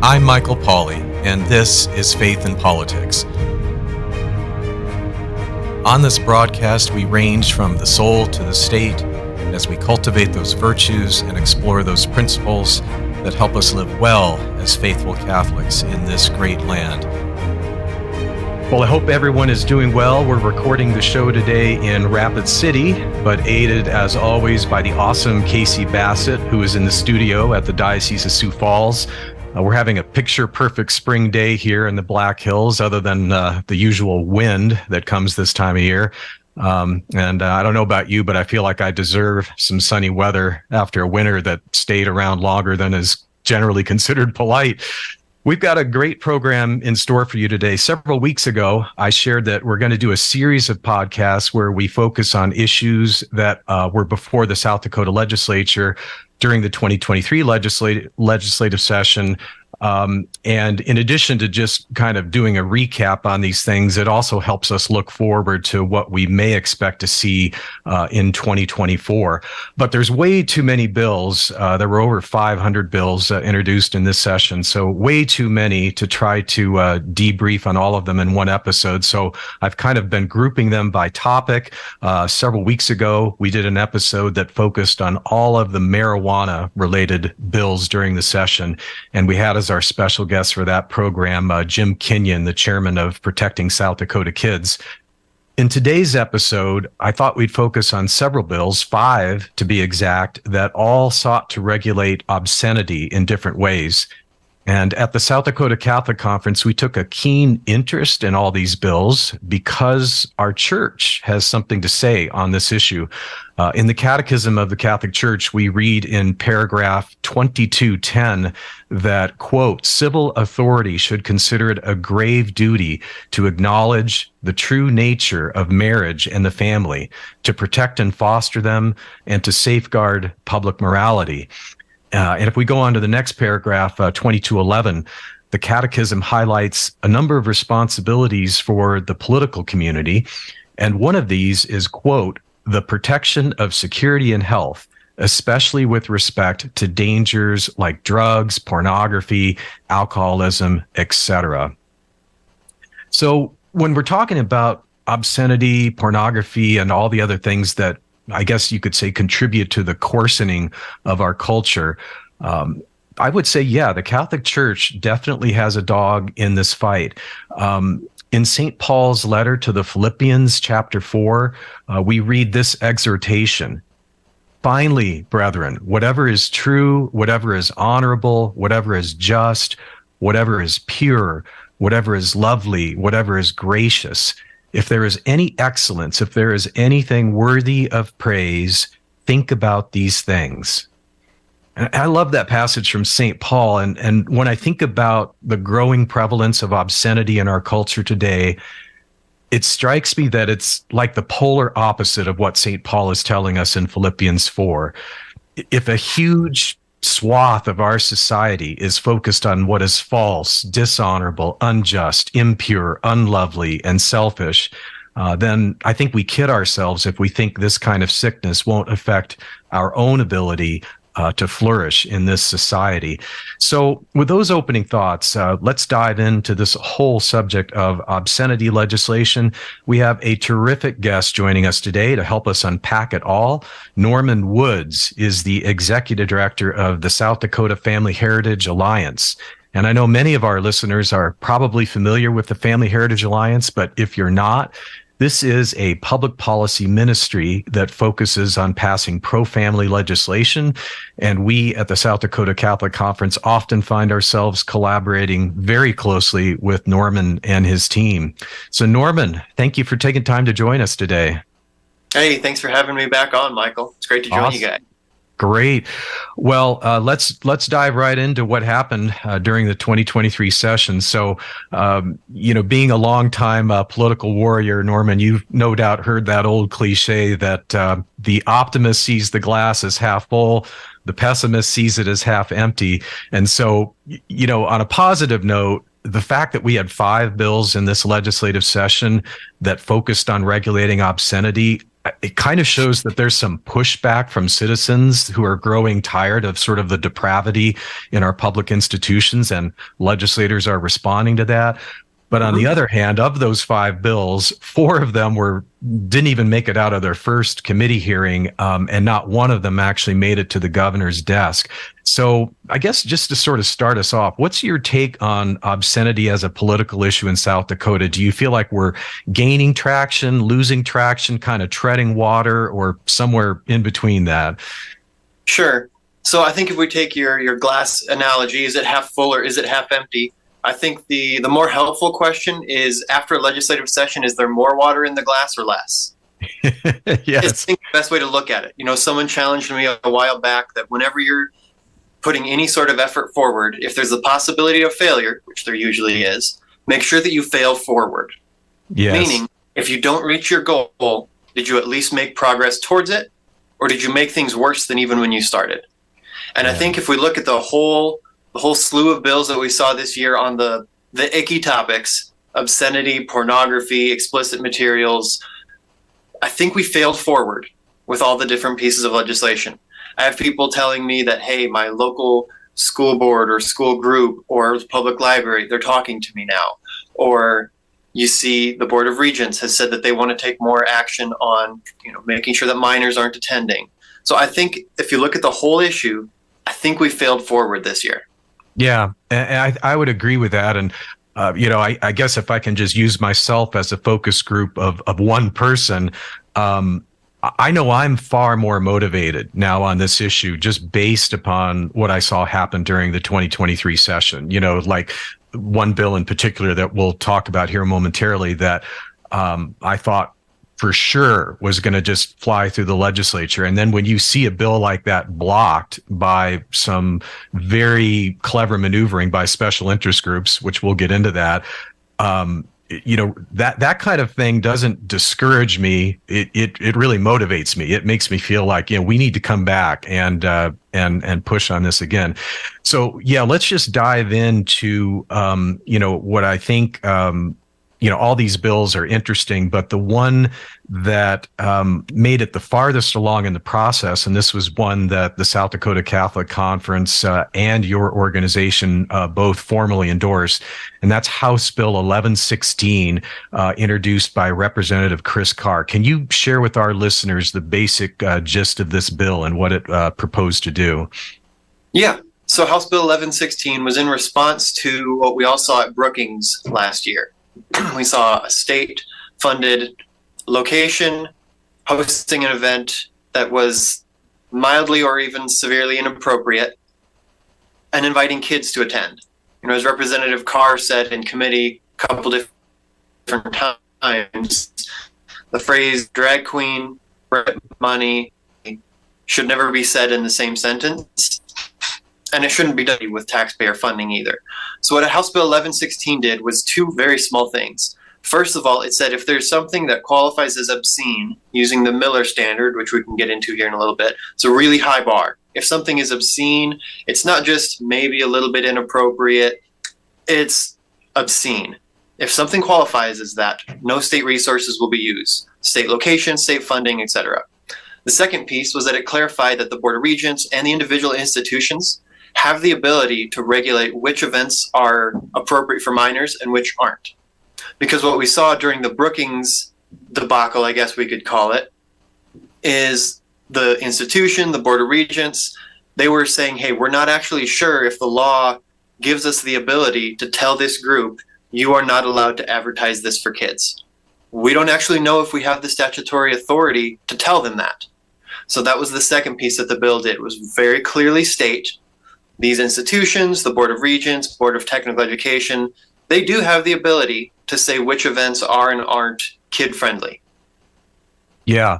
I'm Michael Pauley, and this is Faith in Politics. On this broadcast, we range from the soul to the state as we cultivate those virtues and explore those principles that help us live well as faithful Catholics in this great land. Well, I hope everyone is doing well. We're recording the show today in Rapid City, but aided as always by the awesome Casey Bassett, who is in the studio at the Diocese of Sioux Falls. We're having a picture-perfect spring day here in the Black Hills, other than the usual wind that comes this time of year. And I don't know about you, but I feel like I deserve some sunny weather after a winter that stayed around longer than is generally considered polite. We've got a great program in store for you today. Several weeks ago, I shared that we're going to do a series of podcasts where we focus on issues that were before the South Dakota legislature during the 2023 legislative session. And in addition to just kind of doing a recap on these things, it also helps us look forward to what we may expect to see in 2024. But there's way too many bills. There were over 500 bills introduced in this session, so way too many to try to debrief on all of them in one episode. So I've kind of been grouping them by topic. Several weeks ago, we did an episode that focused on all of the marijuana-related bills during the session, and we had as our special guest for that program, Jim Kenyon, the chairman of Protecting South Dakota Kids. In today's episode, I thought we'd focus on several bills, 5 to be exact, that all sought to regulate obscenity in different ways. And at the South Dakota Catholic Conference, we took a keen interest in all these bills because our church has something to say on this issue. In the Catechism of the Catholic Church, we read in paragraph 2210 that, quote, civil authority should consider it a grave duty to acknowledge the true nature of marriage and the family, to protect and foster them, and to safeguard public morality. And if we go on to the next paragraph, 2211, the Catechism highlights a number of responsibilities for the political community. And one of these is, quote, the protection of security and health, especially with respect to dangers like drugs, pornography, alcoholism, etc. So when we're talking about obscenity, pornography, and all the other things that I guess you could say contribute to the coarsening of our culture, I would say, yeah, the Catholic Church definitely has a dog in this fight. In St. Paul's letter to the Philippians, chapter 4, we read this exhortation. Finally, brethren, whatever is true, whatever is honorable, whatever is just, whatever is pure, whatever is lovely, whatever is gracious, if there is any excellence, if there is anything worthy of praise, think about these things. And I love that passage from St. Paul. And when I think about the growing prevalence of obscenity in our culture today, it strikes me that it's like the polar opposite of what St. Paul is telling us in Philippians 4. If a huge swath of our society is focused on what is false, dishonorable, unjust, impure, unlovely, and selfish, then I think we kid ourselves if we think this kind of sickness won't affect our own ability to flourish in this society. So with those opening thoughts, let's dive into this whole subject of obscenity legislation. We have a terrific guest joining us today to help us unpack it all. Norman Woods is the executive director of the South Dakota Family Heritage Alliance. And I know many of our listeners are probably familiar with the Family Heritage Alliance, but if you're not, this is a public policy ministry that focuses on passing pro-family legislation, and we at the South Dakota Catholic Conference often find ourselves collaborating very closely with Norman and his team. So Norman, thank you for taking time to join us today. Hey, thanks for having me back on, Michael. It's great to join you guys. Great. Well, let's dive right into what happened during the 2023 session. So, being a longtime political warrior, Norman, you've no doubt heard that old cliche that the optimist sees the glass as half full, the pessimist sees it as half empty. And so, on a positive note, the fact that we had 5 bills in this legislative session that focused on regulating obscenity, it kind of shows that there's some pushback from citizens who are growing tired of sort of the depravity in our public institutions, and legislators are responding to that. But on the other hand, of those 5 bills, 4 of them didn't even make it out of their first committee hearing, and not one of them actually made it to the governor's desk. So I guess just to sort of start us off, what's your take on obscenity as a political issue in South Dakota? Do you feel like we're gaining traction, losing traction, kind of treading water, or somewhere in between that? Sure. So I think if we take your glass analogy, is it half full or is it half empty? I think the more helpful question is, after a legislative session, is there more water in the glass or less? Yes. I think the best way to look at it. Someone challenged me a while back that whenever you're putting any sort of effort forward, if there's the possibility of failure, which there usually is, make sure that you fail forward. Yes. Meaning, if you don't reach your goal, did you at least make progress towards it? Or did you make things worse than even when you started? And I think if we look at the whole slew of bills that we saw this year on the icky topics, obscenity, pornography, explicit materials, I think we failed forward with all the different pieces of legislation. I have people telling me that, hey, my local school board or school group or public library, they're talking to me now. Or you see the Board of Regents has said that they want to take more action on, making sure that minors aren't attending. So I think if you look at the whole issue, I think we failed forward this year. Yeah, and I would agree with that. And, I guess if I can just use myself as a focus group of one person, I know I'm far more motivated now on this issue just based upon what I saw happen during the 2023 session. Like one bill in particular that we'll talk about here momentarily that I thought for sure was going to just fly through the legislature. And then when you see a bill like that blocked by some very clever maneuvering by special interest groups, which we'll get into that, that kind of thing doesn't discourage me. It really motivates me. It makes me feel like, we need to come back and push on this again. So yeah, let's just dive into, what I think, all these bills are interesting, but the one that made it the farthest along in the process, and this was one that the South Dakota Catholic Conference and your organization both formally endorsed, and that's House Bill 1116, introduced by Representative Chris Carr. Can you share with our listeners the basic gist of this bill and what it proposed to do? Yeah. So House Bill 1116 was in response to what we all saw at Brookings last year. We saw a state-funded location hosting an event that was mildly or even severely inappropriate and inviting kids to attend. As Representative Carr said in committee a couple different times, the phrase drag queen, money should never be said in the same sentence. And it shouldn't be done with taxpayer funding either. So what House Bill 1116 did was 2 very small things. First of all, it said if there's something that qualifies as obscene using the Miller standard, which we can get into here in a little bit, it's a really high bar. If something is obscene, it's not just maybe a little bit inappropriate, it's obscene. If something qualifies as that, no state resources will be used. State location, state funding, etc. The second piece was that it clarified that the Board of Regents and the individual institutions have the ability to regulate which events are appropriate for minors and which aren't. Because what we saw during the Brookings debacle, I guess we could call it, is the institution, the Board of Regents, they were saying, hey, we're not actually sure if the law gives us the ability to tell this group, you are not allowed to advertise this for kids. We don't actually know if we have the statutory authority to tell them that. So that was the second piece that the bill did. It was very clearly state these institutions, the Board of Regents, Board of Technical Education, they do have the ability to say which events are and aren't kid-friendly. Yeah.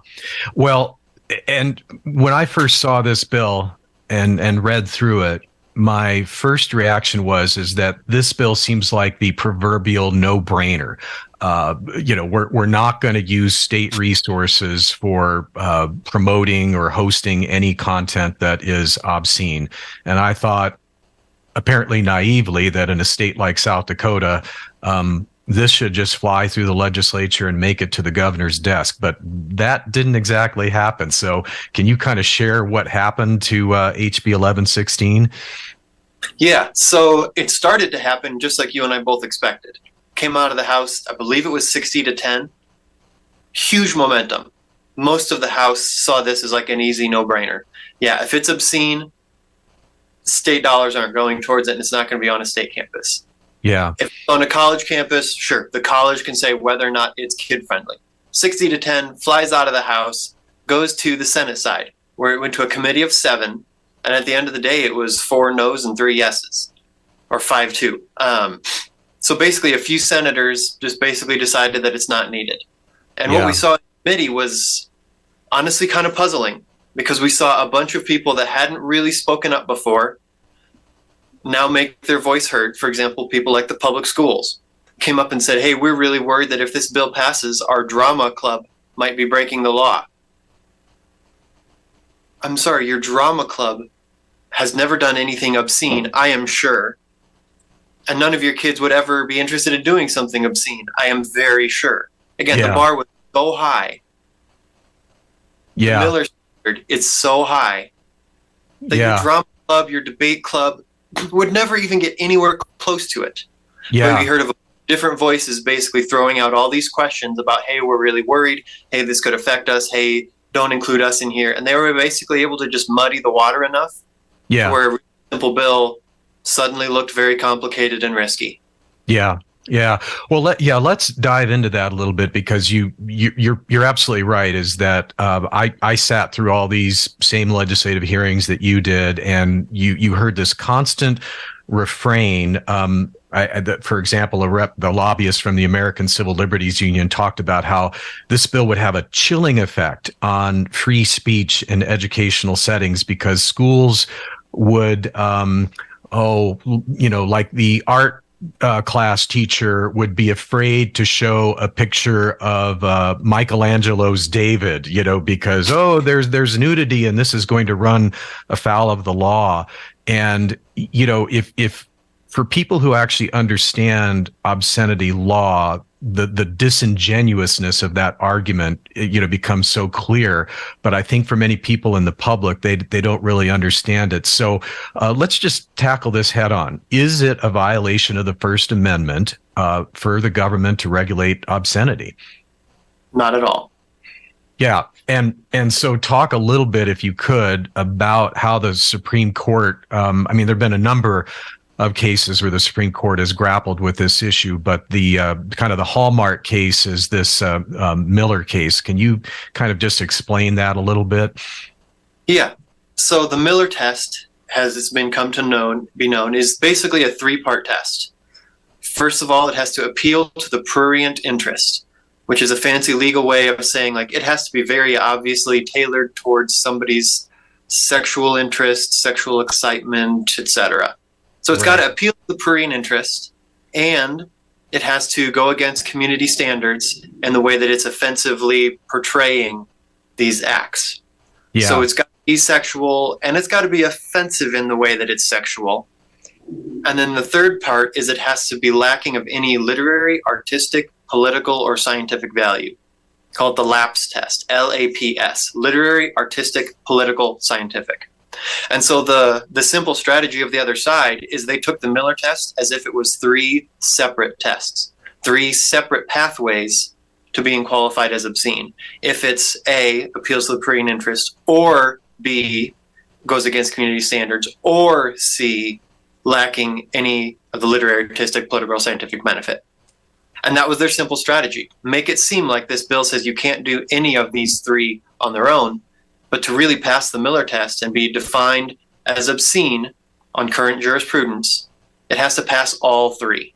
Well, and when I first saw this bill and read through it, my first reaction is that this bill seems like the proverbial no-brainer. We're not going to use state resources for promoting or hosting any content that is obscene. And I thought, apparently naively, that in a state like South Dakota, this should just fly through the legislature and make it to the governor's desk. But that didn't exactly happen. So can you kind of share what happened to HB 1116? Yeah, so it started to happen just like you and I both expected. Came out of the House, I believe it was 60-10. Huge momentum. Most of the House saw this as like an easy no-brainer. Yeah, if it's obscene, state dollars aren't going towards it, and it's not going to be on a state campus. Yeah. If it's on a college campus, sure, the college can say whether or not it's kid-friendly. 60-10, flies out of the House, goes to the Senate side, where it went to a committee of 7, and at the end of the day, it was 4 no's and 3 yeses, or 5-2. So basically, a few senators just basically decided that it's not needed. And what we saw in the committee was honestly kind of puzzling, because we saw a bunch of people that hadn't really spoken up before now make their voice heard. For example, people like the public schools came up and said, hey, we're really worried that if this bill passes, our drama club might be breaking the law. I'm sorry, your drama club has never done anything obscene, I am sure. And none of your kids would ever be interested in doing something obscene, I am very sure. Again, the bar was so high. Yeah. The Miller standard, it's so high that your drama club, your debate club would never even get anywhere close to it. Yeah. But we heard of different voices basically throwing out all these questions about, hey, we're really worried. Hey, this could affect us. Hey, don't include us in here. And they were basically able to just muddy the water enough where a simple bill suddenly looked very complicated and risky. Yeah. Yeah. Well, let's dive into that a little bit, because you're absolutely right. Is that I sat through all these same legislative hearings that you did, and you heard this constant refrain. For example, the lobbyist from the American Civil Liberties Union talked about how this bill would have a chilling effect on free speech in educational settings, because schools would, like the art class teacher would be afraid to show a picture of Michelangelo's David, because, there's nudity and this is going to run afoul of the law. And, if for people who actually understand obscenity law, the disingenuousness of that argument, becomes so clear. But I think for many people in the public, they don't really understand it. So let's just tackle this head on. Is it a violation of the First Amendment for the government to regulate obscenity? Not at all. Yeah. And so talk a little bit, if you could, about how the Supreme Court, there've been a number of cases where the Supreme Court has grappled with this issue, but the kind of the hallmark case is this Miller case. Can you kind of just explain that a little bit? Yeah. So the Miller test, as it's been come to be known, is basically a 3-part test. First of all, it has to appeal to the prurient interest, which is a fancy legal way of saying, like, it has to be very obviously tailored towards somebody's sexual interest, sexual excitement, etc. So it's got to appeal to the prurient interest, and it has to go against community standards in the way that it's offensively portraying these acts. Yeah. So it's got to be sexual, and it's got to be offensive in the way that it's sexual. And then the third part is it has to be lacking of any literary, artistic, political, or scientific value, called the LAPS test, LAPS, literary, artistic, political, scientific. And so the simple strategy of the other side is they took the Miller test as if it was 3 separate tests, 3 separate pathways to being qualified as obscene. If it's A, appeals to the prurient interest, or B, goes against community standards, or C, lacking any of the literary, artistic, political, or scientific benefit. And that was their simple strategy. Make it seem like this bill says you can't do any of these 3 on their own, but to really pass the Miller test and be defined as obscene on current jurisprudence, it has to pass all 3.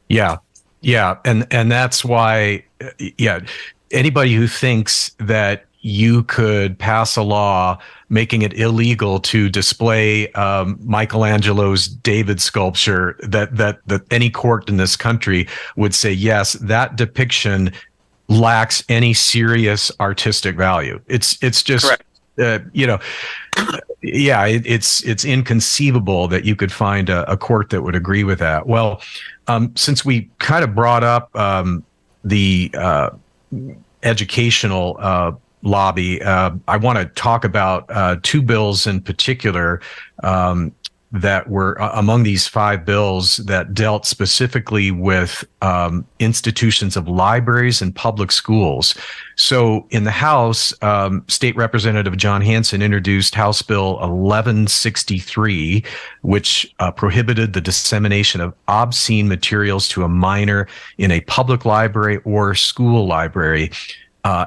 Yeah. Yeah. And that's why, anybody who thinks that you could pass a law making it illegal to display Michelangelo's David sculpture, that any court in this country would say, yes, that depiction lacks any serious artistic value. It's just, correct. Yeah, it's inconceivable that you could find a court that would agree with that. Well, since we kind of brought up the educational lobby, I want to talk about two bills in particular that were among these five bills that dealt specifically with institutions of libraries and public schools. So in the House, State Representative John Hanson introduced House Bill 1163, which prohibited the dissemination of obscene materials to a minor in a public library or school library.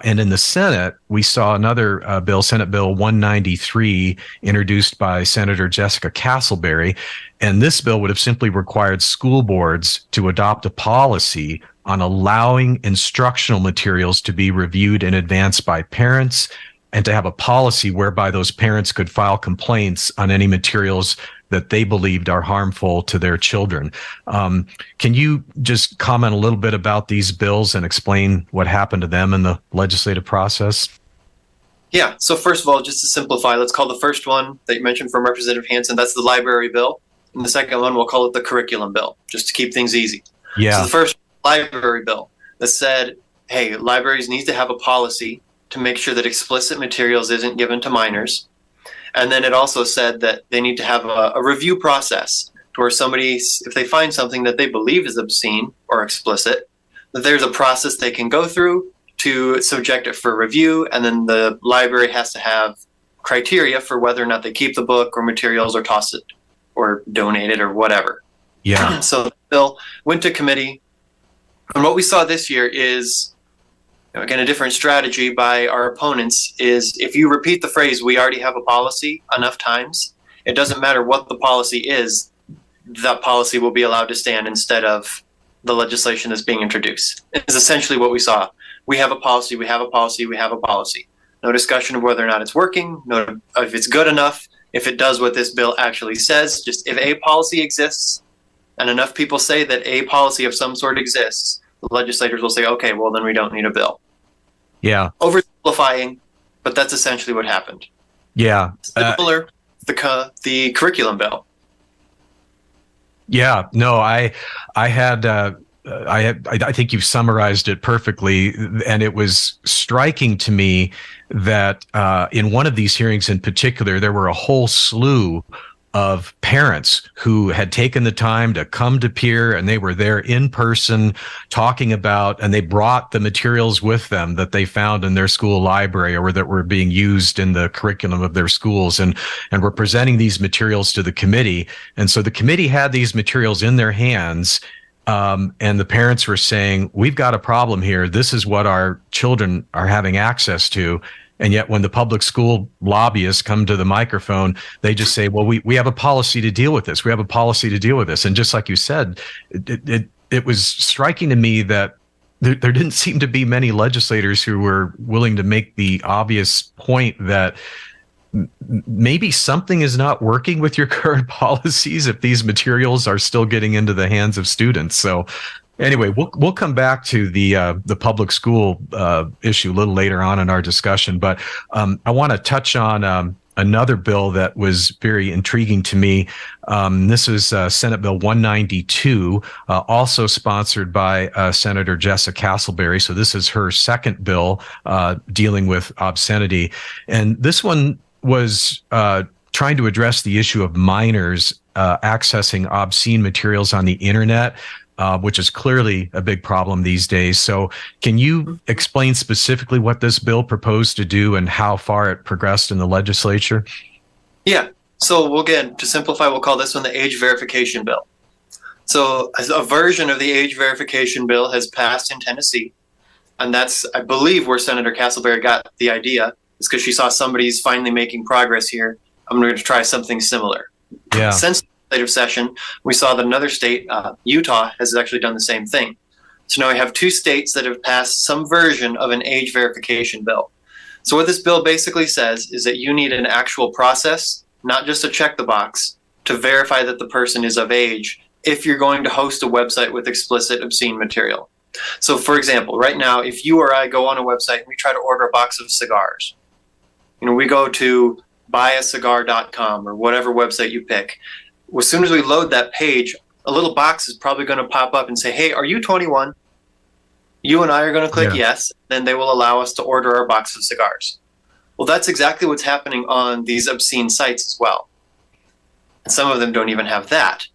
And in the Senate, we saw another bill, Senate Bill 193, introduced by Senator Jessica Castleberry. And this bill would have simply required school boards to adopt a policy on allowing instructional materials to be reviewed in advance by parents, and to have a policy whereby those parents could file complaints on any materials that they believed are harmful to their children. Can you just comment a little bit about these bills and explain what happened to them in the legislative process? Yeah. So first of all, just to simplify, let's call the first one that you mentioned from Representative Hanson, that's the library bill. And the second one, we'll call it the curriculum bill, just to keep things easy. Yeah. So the first library bill that said, hey, libraries need to have a policy to make sure that explicit materials isn't given to minors. And then it also said that they need to have a review process to where somebody, if they find something that they believe is obscene or explicit, that there's a process they can go through to subject it for review. And then the library has to have criteria for whether or not they keep the book or materials or toss it or donate it or whatever. Yeah. So the bill went to committee. And what we saw this year is, again, a different strategy by our opponents is if you repeat the phrase, we already have a policy enough times, it doesn't matter what the policy is, that policy will be allowed to stand instead of the legislation that's being introduced. It's essentially what we saw. We have a policy, we have a policy, we have a policy. No discussion of whether or not it's working, no if it's good enough, if it does what this bill actually says. Just if a policy exists and enough people say that a policy of some sort exists, the legislators will say, okay, well, then we don't need a bill. Yeah. Oversimplifying, but that's essentially what happened. Yeah. Similar, the curriculum bill. Yeah. No, I think you've summarized it perfectly. And it was striking to me that in one of these hearings in particular, there were a whole slew of parents who had taken the time to come to Peer, and they were there in person talking about, and they brought the materials with them that they found in their school library or that were being used in the curriculum of their schools, and were presenting these materials to the committee. And so the committee had these materials in their hands, and the parents were saying, we've got a problem here. This is what our children are having access to. And yet when the public school lobbyists come to the microphone, they just say, well, we have a policy to deal with this. We have a policy to deal with this. And just like you said, it was striking to me that there didn't seem to be many legislators who were willing to make the obvious point that maybe something is not working with your current policies if these materials are still getting into the hands of students. So anyway, we'll come back to the public school issue a little later on in our discussion, but I want to touch on another bill that was very intriguing to me. This is Senate Bill 192, also sponsored by Senator Jessica Castleberry. So this is her second bill dealing with obscenity, and this one was trying to address the issue of minors accessing obscene materials on the internet. Which is clearly a big problem these days. So can you explain specifically what this bill proposed to do and how far it progressed in the legislature? Yeah. So again, to simplify, we'll call this one the age verification bill. So a version of the age verification bill has passed in Tennessee. And that's, I believe, where Senator Castleberry got the idea. It's because she saw somebody's finally making progress here. I'm going to try something similar. Yeah. Since legislative session, we saw that another state, Utah, has actually done the same thing. So now we have two states that have passed some version of an age verification bill. So what this bill basically says is that you need an actual process, not just to check the box, to verify that the person is of age if you're going to host a website with explicit obscene material. So for example, right now, if you or I go on a website and we try to order a box of cigars, We go to buyacigar.com or whatever website you pick. As soon as we load that page, a little box is probably going to pop up and say, hey, are you 21? You and I are going to click yes. Then they will allow us to order our box of cigars. Well, that's exactly what's happening on these obscene sites as well. And some of them don't even have that.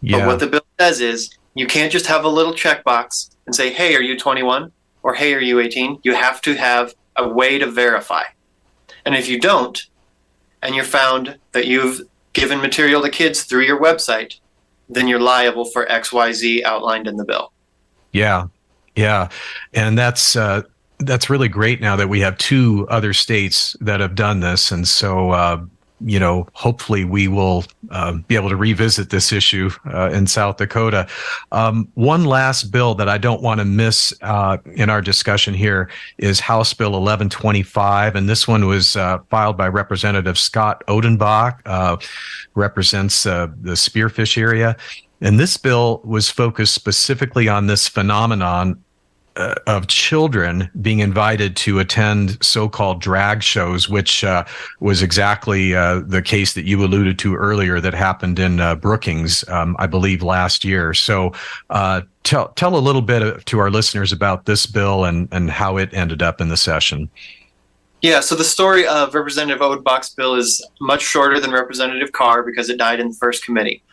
Yeah. But what the bill says is you can't just have a little checkbox and say, hey, are you 21? Or hey, are you 18? You have to have a way to verify. And if you don't, and you're found that you've given material to kids through your website, then you're liable for XYZ outlined in the bill. Yeah. Yeah. And that's really great now that we have 2 other states that have done this. And so, hopefully we will be able to revisit this issue in South Dakota. One last bill that I don't want to miss in our discussion here is House Bill 1125. And this one was filed by Representative Scott Odenbach, represents the Spearfish area. And this bill was focused specifically on this phenomenon of children being invited to attend so-called drag shows, which was exactly the case that you alluded to earlier that happened in Brookings, I believe, last year. So tell a little bit to our listeners about this bill and how it ended up in the session. Yeah, so the story of Representative Odenbach's bill is much shorter than Representative Carr because it died in the first committee.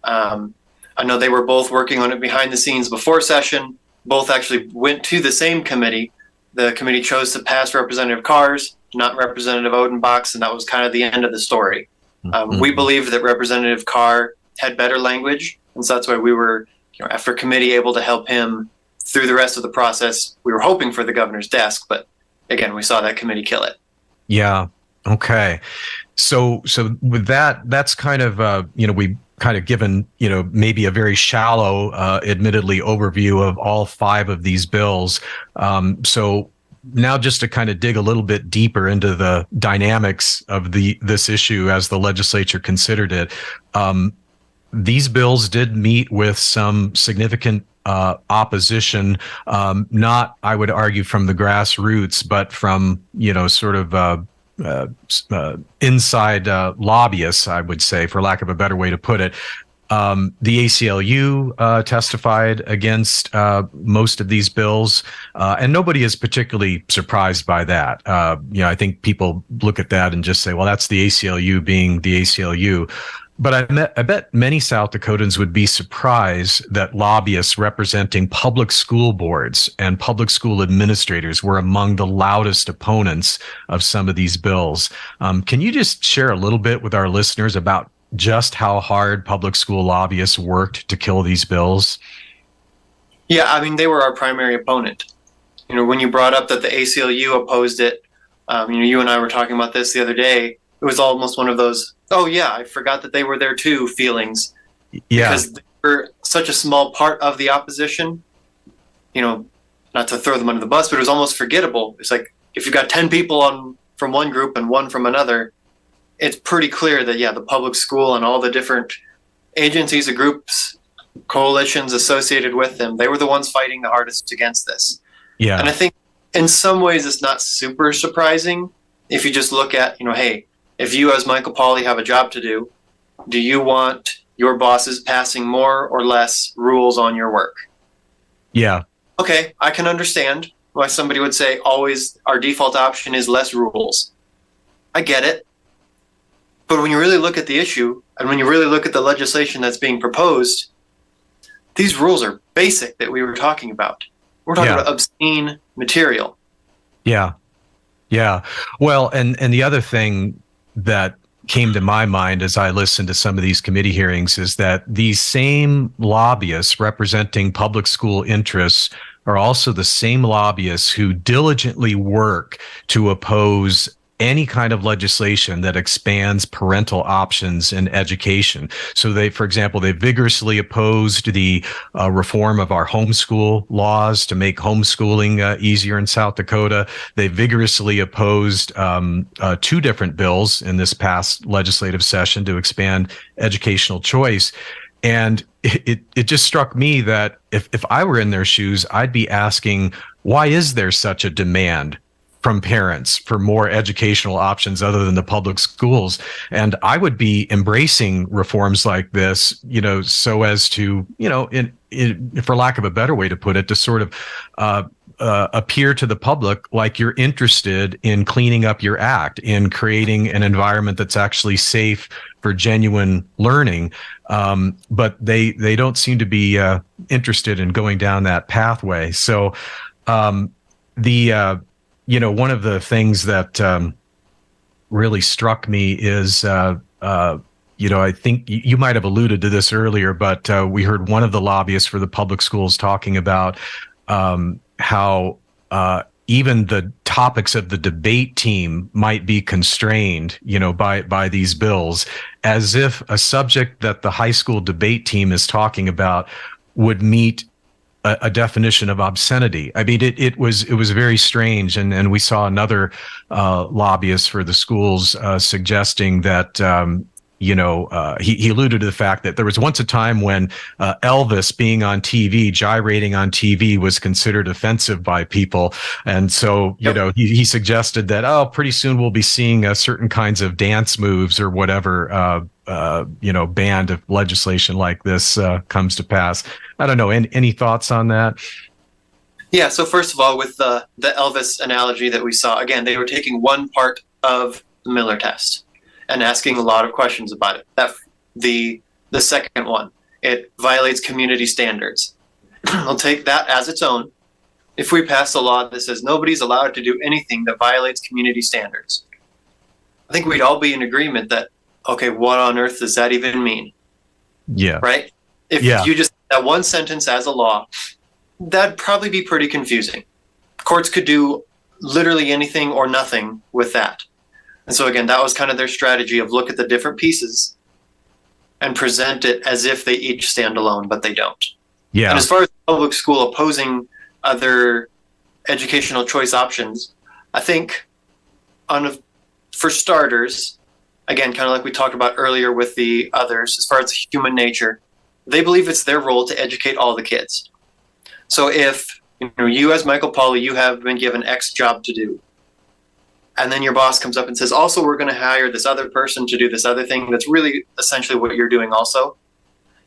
I know they were both working on it behind the scenes before session. Both actually went to the same committee. The committee chose to pass Representative Carr's, not Representative Odenbach's, and that was kind of the end of the story. We believed that Representative Carr had better language, and so that's why we were, after committee, able to help him through the rest of the process. We were hoping for the governor's desk, but again, we saw that committee kill it. Yeah. Okay. So with that, that's kind of, we kind of given, maybe a very shallow, admittedly, overview of all 5 of these bills. So now just to kind of dig a little bit deeper into the dynamics of this issue as the legislature considered it, these bills did meet with some significant opposition, not, I would argue, from the grassroots, but from, sort of inside lobbyists, I would say, for lack of a better way to put it. The ACLU testified against most of these bills, and nobody is particularly surprised by that. I think people look at that and just say, well, that's the ACLU being the ACLU. But I bet many South Dakotans would be surprised that lobbyists representing public school boards and public school administrators were among the loudest opponents of some of these bills. Can you just share a little bit with our listeners about just how hard public school lobbyists worked to kill these bills? Yeah, I mean, they were our primary opponent. When you brought up that the ACLU opposed it, you and I were talking about this the other day. It was almost one of those, oh yeah, I forgot that they were there too feelings. Yeah. Because they were such a small part of the opposition, not to throw them under the bus, but it was almost forgettable. It's like, if you've got 10 people from one group and 1 from another, it's pretty clear that, the public school and all the different agencies and groups, coalitions associated with them, they were the ones fighting the hardest against this. Yeah. And I think in some ways it's not super surprising if you just look at, hey, if you as Michael Pauley have a job to do you want your bosses passing more or less rules on your work? Yeah. Okay, I can understand why somebody would say always our default option is less rules. I get it. But when you really look at the issue and when you really look at the legislation that's being proposed, these rules are basic that we were talking about. We're talking about obscene material. Yeah. Yeah. Well, and the other thing that came to my mind as I listened to some of these committee hearings is that these same lobbyists representing public school interests are also the same lobbyists who diligently work to oppose any kind of legislation that expands parental options in education. So they, for example, they vigorously opposed the reform of our homeschool laws to make homeschooling easier in South Dakota. They vigorously opposed 2 different bills in this past legislative session to expand educational choice. And it just struck me that if I were in their shoes, I'd be asking, why is there such a demand from parents for more educational options other than the public schools. And I would be embracing reforms like this, so as to, for lack of a better way to put it, to sort of appear to the public like you're interested in cleaning up your act, in creating an environment that's actually safe for genuine learning. But they don't seem to be interested in going down that pathway. So one of the things that really struck me is, I think you might have alluded to this earlier, but we heard one of the lobbyists for the public schools talking about how even the topics of the debate team might be constrained, by these bills, as if a subject that the high school debate team is talking about would meet a definition of obscenity. I mean, it was very strange, and we saw another lobbyist for the schools suggesting that he alluded to the fact that there was once a time when Elvis being on TV, gyrating on TV, was considered offensive by people, and so he suggested that pretty soon we'll be seeing certain kinds of dance moves or whatever banned if legislation like this comes to pass. I don't know. Any thoughts on that? Yeah. So first of all, with the Elvis analogy that we saw, again, they were taking one part of the Miller test and asking a lot of questions about it. That the second one, it violates community standards. They'll take that as its own. If we pass a law that says nobody's allowed to do anything that violates community standards, I think we'd all be in agreement that, okay, what on earth does that even mean? Yeah. Right? If you just that one sentence as a law, that'd probably be pretty confusing. Courts could do literally anything or nothing with that. And so again, that was kind of their strategy of look at the different pieces and present it as if they each stand alone, but they don't. Yeah. And as far as public school opposing other educational choice options, I think for starters, again, kind of like we talked about earlier with the others, as far as human nature, they believe it's their role to educate all the kids. So if you as Michael Pauley, you have been given X job to do, and then your boss comes up and says, also, we're going to hire this other person to do this other thing that's really essentially what you're doing also,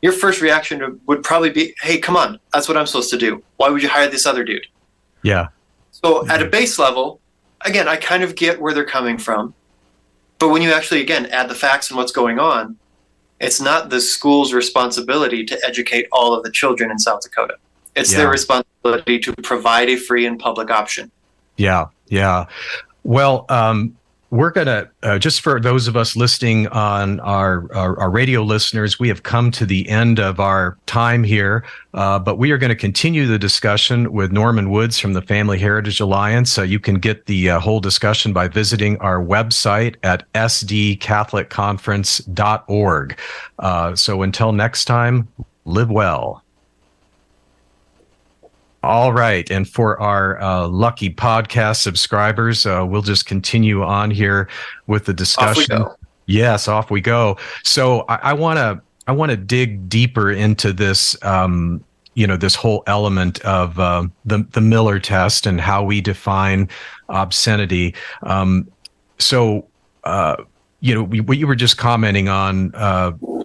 your first reaction would probably be, hey, come on, that's what I'm supposed to do. Why would you hire this other dude? Yeah. So at a base level, again, I kind of get where they're coming from. But when you actually, again, add the facts and what's going on, it's not the school's responsibility to educate all of the children in South Dakota. It's their responsibility to provide a free and public option. Yeah, yeah. Well, we're going to, just for those of us listening on our radio listeners, we have come to the end of our time here, but we are going to continue the discussion with Norman Woods from the Family Heritage Alliance. You can get the whole discussion by visiting our website at sdcatholicconference.org. So until next time, live well. All right. And for our lucky podcast subscribers, we'll just continue on here with the discussion. Off we go. Yes, off we go. So I want to dig deeper into this, this whole element of the Miller test and how we define obscenity. What you were just commenting on,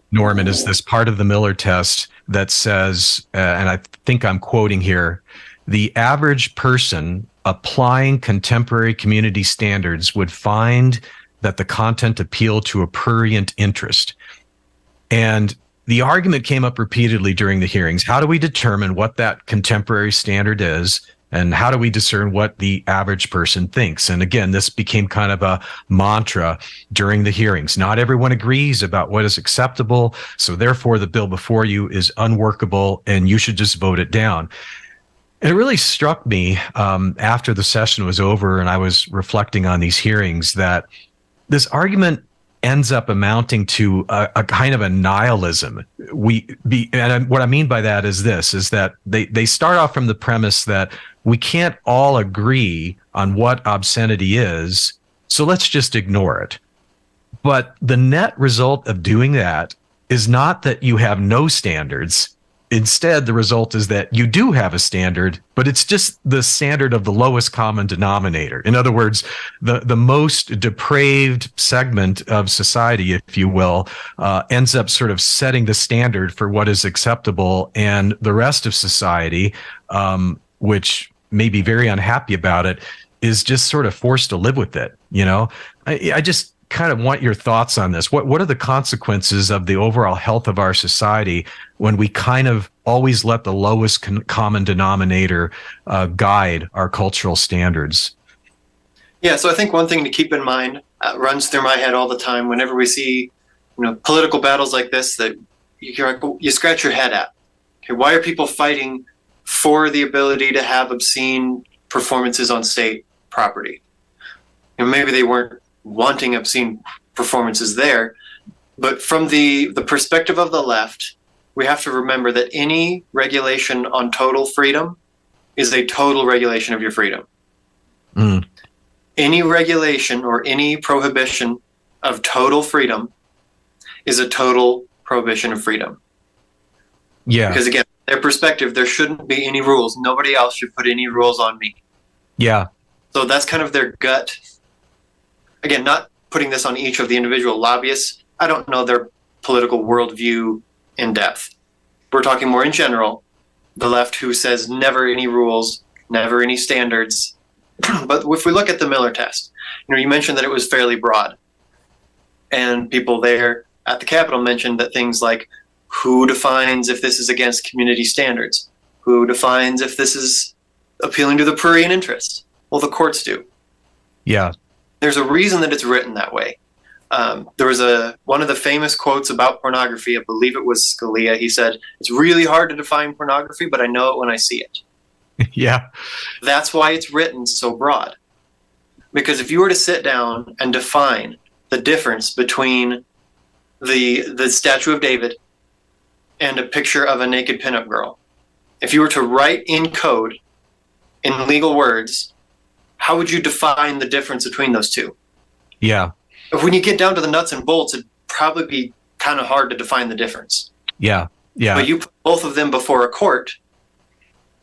Norman, is this part of the Miller test that says, and I think I'm quoting here, the average person applying contemporary community standards would find that the content appealed to a prurient interest. And the argument came up repeatedly during the hearings. How do we determine what that contemporary standard is? And how do we discern what the average person thinks? And again, this became kind of a mantra during the hearings. Not everyone agrees about what is acceptable, so therefore the bill before you is unworkable and you should just vote it down. And it really struck me after the session was over and I was reflecting on these hearings that this argument ends up amounting to a kind of a nihilism. And what I mean by that is this, is that they start off from the premise that we can't all agree on what obscenity is, so let's just ignore it. But the net result of doing that is not that you have no standards, instead, the result is that you do have a standard, but it's just the standard of the lowest common denominator. In other words, the most depraved segment of society, if you will, ends up sort of setting the standard for what is acceptable, and the rest of society, which may be very unhappy about it, is just sort of forced to live with it. I just kind of want your thoughts on this. What are the consequences of the overall health of our society when we kind of always let the lowest common denominator guide our cultural standards? Yeah, so I think one thing to keep in mind runs through my head all the time whenever we see, political battles like this, that you scratch your head at. Okay, why are people fighting for the ability to have obscene performances on state property? Maybe they weren't wanting obscene performances there, but from the perspective of the left, we have to remember that any regulation on total freedom is a total regulation of your freedom. Any regulation or any prohibition of total freedom is a total prohibition of freedom. Yeah. Because again, their perspective, there shouldn't be any rules. Nobody else should put any rules on me. Yeah. So that's kind of their gut. Again, not putting this on each of the individual lobbyists. I don't know their political worldview in depth. We're talking more in general, the left who says never any rules, never any standards. But if we look at the Miller test, you mentioned that it was fairly broad. And people there at the Capitol mentioned that things like who defines if this is against community standards? Who defines if this is appealing to the prurient interest? Well, the courts do. Yeah. There's a reason that it's written that way. There was one of the famous quotes about pornography. I believe it was Scalia. He said, "It's really hard to define pornography, but I know it when I see it." Yeah. That's why it's written so broad. Because if you were to sit down and define the difference between the statue of David and a picture of a naked pinup girl, if you were to write in code, in legal words, how would you define the difference between those two? Yeah. When you get down to the nuts and bolts, it'd probably be kind of hard to define the difference. Yeah. Yeah. But you put both of them before a court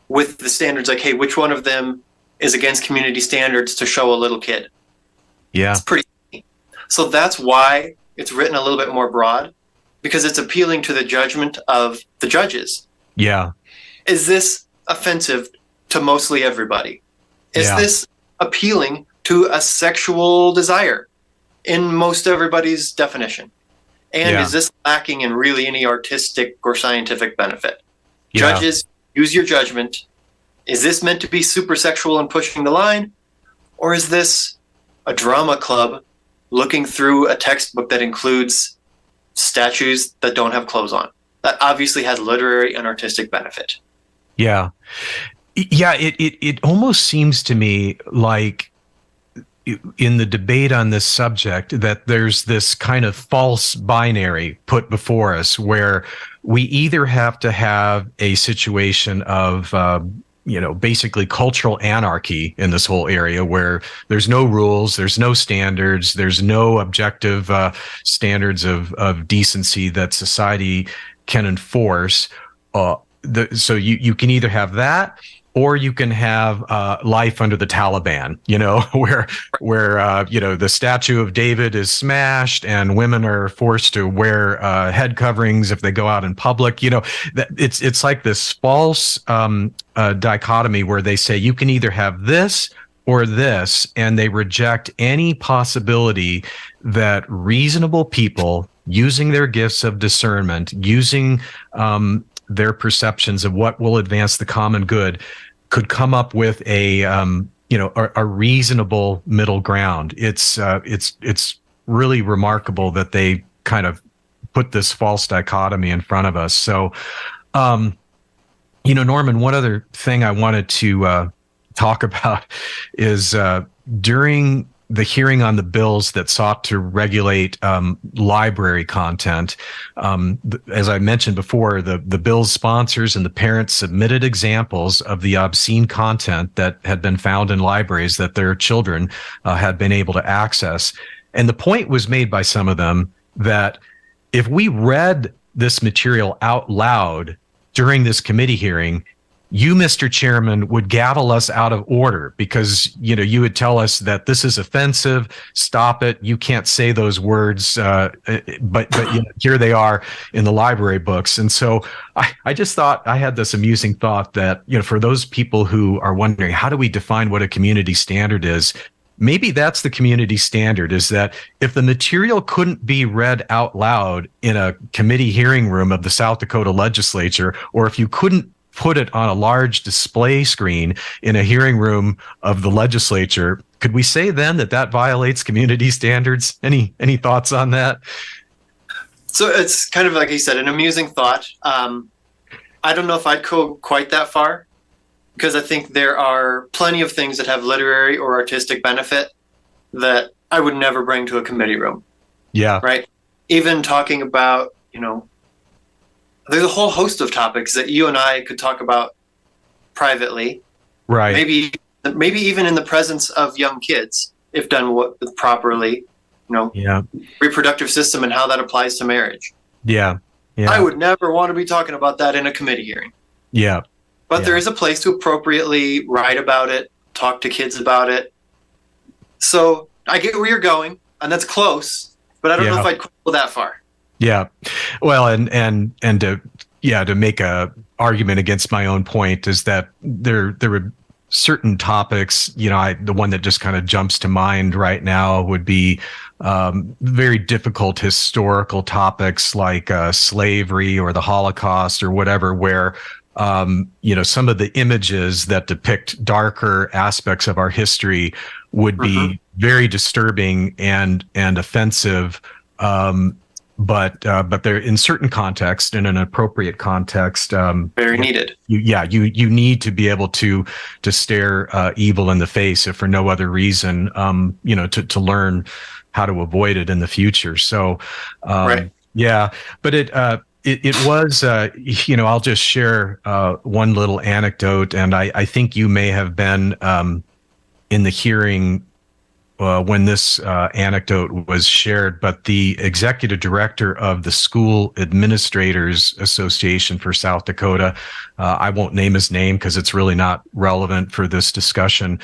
with the standards like, hey, which one of them is against community standards to show a little kid? Yeah. It's pretty easy. So that's why it's written a little bit more broad, because it's appealing to the judgment of the judges. Yeah. Is this offensive to mostly everybody? Is this appealing to a sexual desire in most everybody's definition? And is this lacking in really any artistic or scientific benefit? Judges, use your judgment. Is this meant to be super sexual and pushing the line? Or is this a drama club looking through a textbook that includes statues that don't have clothes on? That obviously has literary and artistic benefit. Yeah. Yeah, it almost seems to me like in the debate on this subject that there's this kind of false binary put before us where we either have to have a situation of basically cultural anarchy in this whole area where there's no rules, there's no standards, there's no objective standards of decency that society can enforce. So you can either have that, or you can have life under the Taliban, where the statue of David is smashed and women are forced to wear head coverings if they go out in public. It's like this false dichotomy where they say you can either have this or this, and they reject any possibility that reasonable people using their gifts of discernment, using their perceptions of what will advance the common good, could come up with a reasonable middle ground. It's really remarkable that they kind of put this false dichotomy in front of us. So, Norman, one other thing I wanted to talk about is during the hearing on the bills that sought to regulate library content. As I mentioned before, the bill's sponsors and the parents submitted examples of the obscene content that had been found in libraries that their children had been able to access. And the point was made by some of them that if we read this material out loud during this committee hearing, you, Mr. Chairman, would gavel us out of order because, you would tell us that this is offensive. Stop it. You can't say those words. But here they are in the library books. And so I just thought I had this amusing thought that, for those people who are wondering, how do we define what a community standard is? Maybe that's the community standard, is that if the material couldn't be read out loud in a committee hearing room of the South Dakota legislature, or if you couldn't put it on a large display screen in a hearing room of the legislature, could we say then that violates community standards? Any thoughts on that? So it's kind of like you said, an amusing thought. I don't know if I'd go quite that far, because I think there are plenty of things that have literary or artistic benefit that I would never bring to a committee room. Yeah. Right. Even talking about, there's a whole host of topics that you and I could talk about privately. Right. Maybe even in the presence of young kids, if done properly, Yeah. reproductive system and how that applies to marriage. Yeah. Yeah. I would never want to be talking about that in a committee hearing. Yeah. But there is a place to appropriately write about it, talk to kids about it. So I get where you're going, and that's close, but I don't know if I'd go that far. Yeah. Well, and to make a argument against my own point is that there were certain topics, the one that just kind of jumps to mind right now would be very difficult historical topics like slavery or the Holocaust or whatever, where some of the images that depict darker aspects of our history would be very disturbing and offensive. But they're in certain context, in an appropriate context, very needed. You need to be able to stare evil in the face, if for no other reason, to learn how to avoid it in the future. So, right. Yeah, but it was, I'll just share one little anecdote, and I think you may have been in the hearing when this anecdote was shared, but the executive director of the School Administrators Association for South Dakota, I won't name his name because it's really not relevant for this discussion,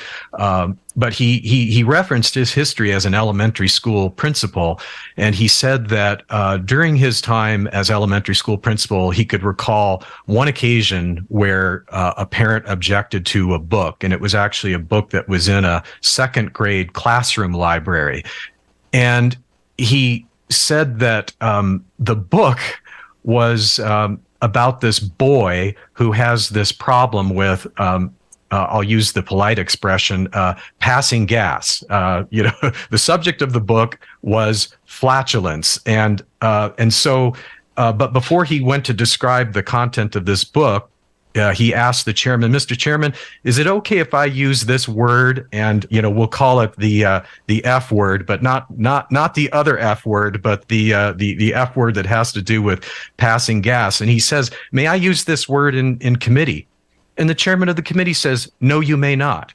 but he referenced his history as an elementary school principal, and he said that during his time as elementary school principal, he could recall one occasion where a parent objected to a book, and it was actually a book that was in a second grade classroom library. And he said that the book was about this boy who has this problem with I'll use the polite expression, passing gas. The subject of the book was flatulence. And so, but before he went to describe the content of this book, he asked the chairman, Mr. Chairman, is it okay if I use this word? And, we'll call it the F word, but not the other F word, but the F word that has to do with passing gas. And he says, may I use this word in committee? And the chairman of the committee says, no, you may not.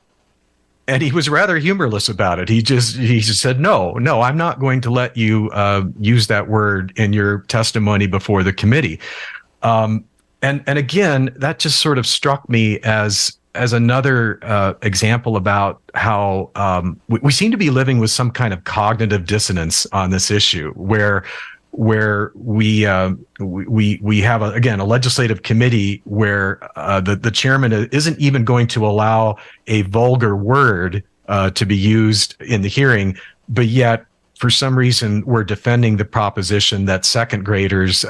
And he was rather humorless about it. He just said, no, I'm not going to let you use that word in your testimony before the committee. And again, that just sort of struck me as another example about how we seem to be living with some kind of cognitive dissonance on this issue, where we have a legislative committee where the chairman isn't even going to allow a vulgar word to be used in the hearing, but yet for some reason we're defending the proposition that second graders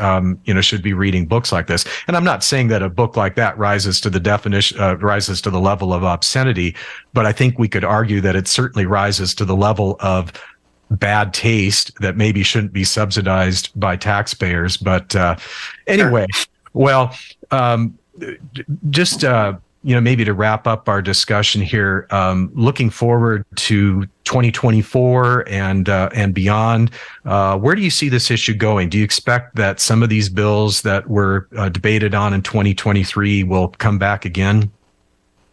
should be reading books like this. And I'm not saying that a book like that rises to the level of obscenity, but I think we could argue that it certainly rises to the level of bad taste that maybe shouldn't be subsidized by taxpayers. But anyway, well, just maybe to wrap up our discussion here, looking forward to 2024 and beyond, where do you see this issue going? Do you expect that some of these bills that were debated on in 2023 will come back again?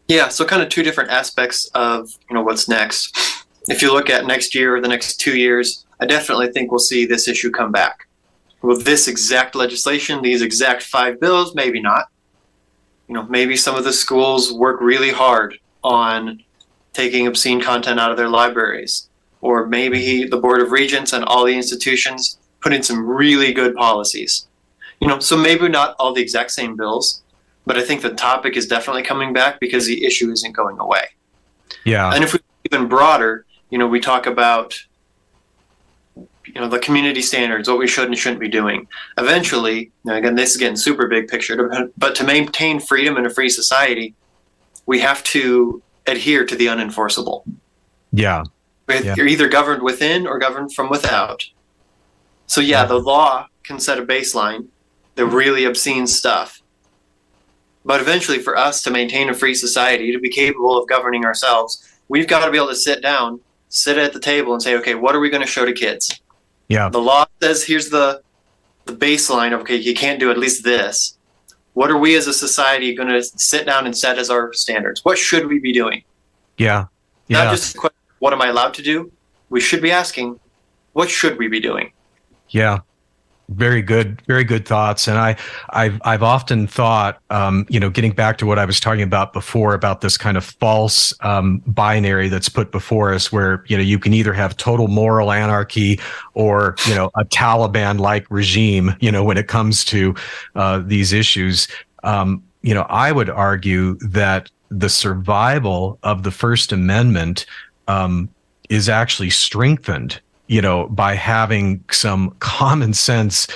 Yeah, so kind of two different aspects of what's next. If you look at next year or the next 2 years, I definitely think we'll see this issue come back. Will this exact legislation, these exact 5 bills? Maybe not. maybe some of the schools work really hard on taking obscene content out of their libraries, or maybe the Board of Regents and all the institutions put in some really good policies. So maybe not all the exact same bills, but I think the topic is definitely coming back because the issue isn't going away. Yeah. And if we even broader, we talk about the community standards, what we should and shouldn't be doing. Eventually, again, this is getting super big picture, but to maintain freedom in a free society, we have to adhere to the unenforceable. Yeah. You're either governed within or governed from without. So the law can set a baseline, the really obscene stuff. But eventually, for us to maintain a free society, to be capable of governing ourselves, we've got to be able to sit at the table and say, okay, what are we going to show to kids? Yeah. The law says here's the baseline of, okay, you can't do at least this. What are we as a society going to sit down and set as our standards? What should we be doing? Yeah. Not just a question, what am I allowed to do? We should be asking, what should we be doing? Yeah. Very good thoughts. And I've often thought, getting back to what I was talking about before about this kind of false binary that's put before us, where you can either have total moral anarchy or a Taliban-like regime. When it comes to these issues, I would argue that the survival of the First Amendment is actually strengthened by having some common sense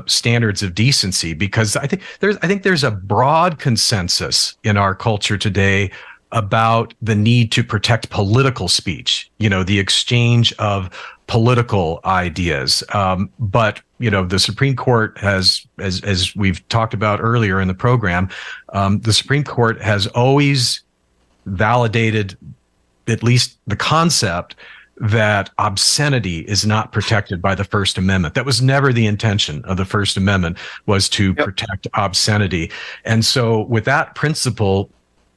standards of decency, because I think there's a broad consensus in our culture today about the need to protect political speech, the exchange of political ideas. But the Supreme Court has, as we've talked about earlier in the program, the Supreme Court has always validated at least the concept that obscenity is not protected by the First Amendment. That was never the intention of the First Amendment, was to protect obscenity. And so with that principle,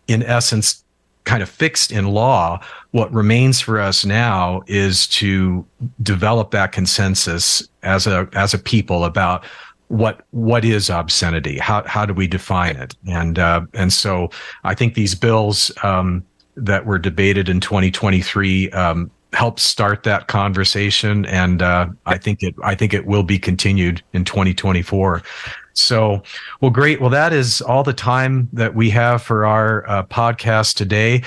in essence, kind of fixed in law, what remains for us now is to develop that consensus as a people about what is obscenity? How do we define it? And so I think these bills that were debated in 2023 help start that conversation, and I think it will be continued in 2024. So, well, great. Well, that is all the time that we have for our podcast today.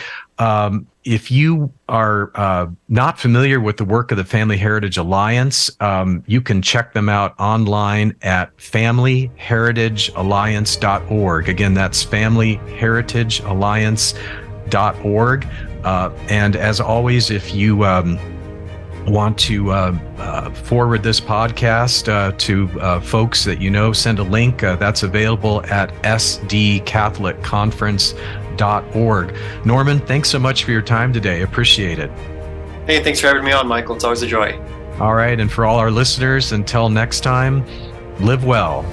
If you are not familiar with the work of the Family Heritage Alliance, you can check them out online at familyheritagealliance.org. Again, that's familyheritagealliance.org. And as always, if you want to forward this podcast to folks that send a link. That's available at sdcatholicconference.org. Norman, thanks so much for your time today. Appreciate it. Hey, thanks for having me on, Michael. It's always a joy. All right. And for all our listeners, until next time, live well.